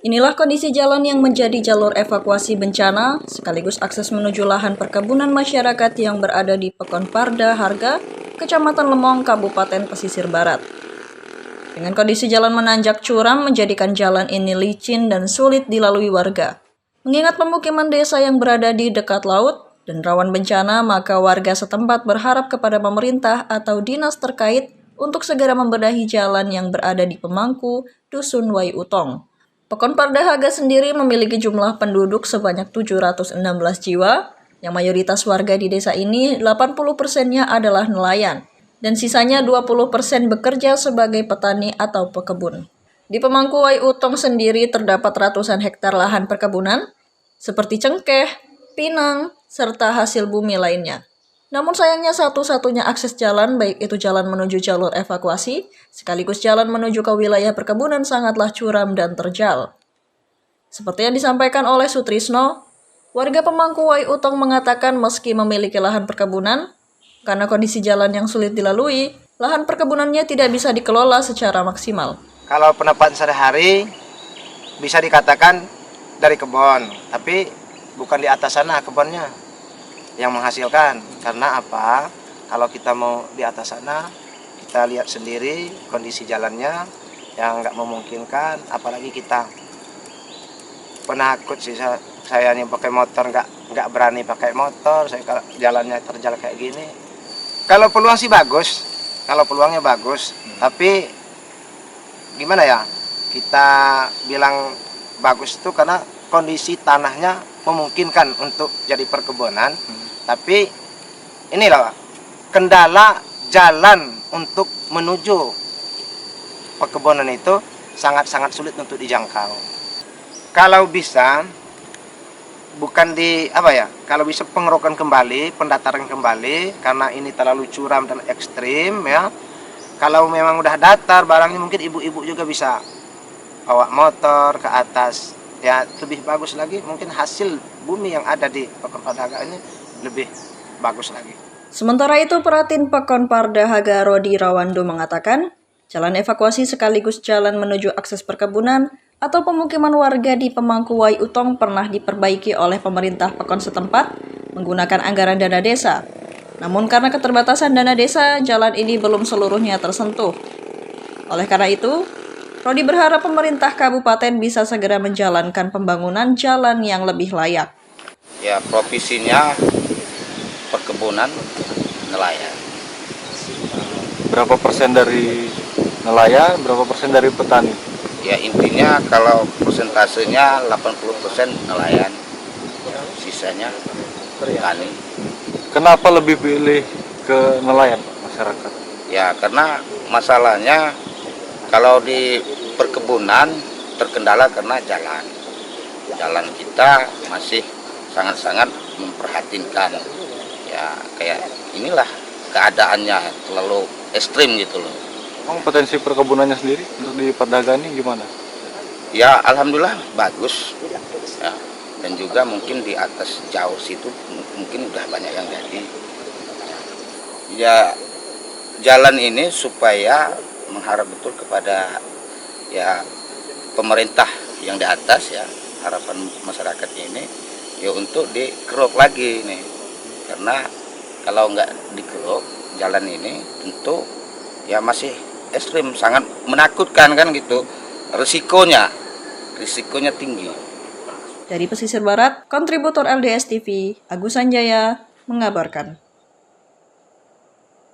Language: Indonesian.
Inilah kondisi jalan yang menjadi jalur evakuasi bencana, sekaligus akses menuju lahan perkebunan masyarakat yang berada di Pekon Parda Harga, Kecamatan Lemong, Kabupaten Pesisir Barat. Dengan kondisi jalan menanjak curam menjadikan jalan ini licin dan sulit dilalui warga. Mengingat pemukiman desa yang berada di dekat laut dan rawan bencana, maka warga setempat berharap kepada pemerintah atau dinas terkait untuk segera membenahi jalan yang berada di Pemangku, Dusun Wai Utong. Pekon Parda Harga sendiri memiliki jumlah penduduk sebanyak 716 jiwa, yang mayoritas warga di desa ini 80%-nya adalah nelayan, dan sisanya 20% bekerja sebagai petani atau pekebun. Di Pemangku Wai Utong sendiri terdapat ratusan hektar lahan perkebunan, seperti cengkeh, pinang, serta hasil bumi lainnya. Namun sayangnya satu-satunya akses jalan, baik itu jalan menuju jalur evakuasi, sekaligus jalan menuju ke wilayah perkebunan sangatlah curam dan terjal. Seperti yang disampaikan oleh Sutrisno, warga Pemangku Wai Utong mengatakan meski memiliki lahan perkebunan, karena kondisi jalan yang sulit dilalui, lahan perkebunannya tidak bisa dikelola secara maksimal. Kalau pendapatan sehari-hari bisa dikatakan dari kebun, tapi bukan di atas sana kebunnya yang menghasilkan. Karena apa? Kalau kita mau di atas sana, kita lihat sendiri kondisi jalannya yang nggak memungkinkan. Apalagi kita penakut sih, saya nih pakai motor nggak berani pakai motor. Saya kalau jalannya terjal kayak gini. Kalau peluang sih bagus, kalau peluangnya bagus. Tapi gimana ya? Kita bilang bagus itu karena kondisi tanahnya memungkinkan untuk jadi perkebunan. Tapi inilah kendala jalan untuk menuju perkebunan itu sangat-sangat sulit untuk dijangkau. Kalau bisa bukan kalau bisa pengerokan kembali, pendataran kembali, karena ini terlalu curam dan ekstrim ya. Kalau memang udah datar barangnya, mungkin ibu-ibu juga bisa bawa motor ke atas. Ya lebih bagus lagi, mungkin hasil bumi yang ada di Pekon Parda Harga ini lebih bagus lagi. Sementara itu, Peratin Pekon Parda Harga Rodi Rawando mengatakan, jalan evakuasi sekaligus jalan menuju akses perkebunan atau pemukiman warga di Pemangku Wai Utong pernah diperbaiki oleh pemerintah Pekon setempat menggunakan anggaran dana desa. Namun karena keterbatasan dana desa, jalan ini belum seluruhnya tersentuh. Oleh karena itu, Rodi berharap pemerintah kabupaten bisa segera menjalankan pembangunan jalan yang lebih layak. Ya, profesinya perkebunan nelayan. Berapa persen dari nelayan, berapa persen dari petani? Ya intinya kalau persentasenya 80% nelayan, sisanya petani. Kenapa lebih pilih ke nelayan masyarakat? Ya karena masalahnya kalau di perkebunan terkendala karena jalan kita masih sangat-sangat memprihatinkan. Ya kayak inilah keadaannya terlalu ekstrim gitu loh. Emang potensi perkebunannya sendiri untuk di Parda ini gimana? Ya alhamdulillah bagus ya. Dan juga mungkin di atas jauh situ mungkin udah banyak yang jadi. Ya jalan ini supaya mengharap betul kepada ya pemerintah yang di atas ya, harapan masyarakat ini ya untuk dikeruk lagi nih. Karena kalau nggak dikeruk jalan ini tentu ya masih ekstrim, sangat menakutkan kan gitu. Risikonya tinggi. Dari Pesisir Barat, kontributor LDS TV, Agus Sanjaya, mengabarkan.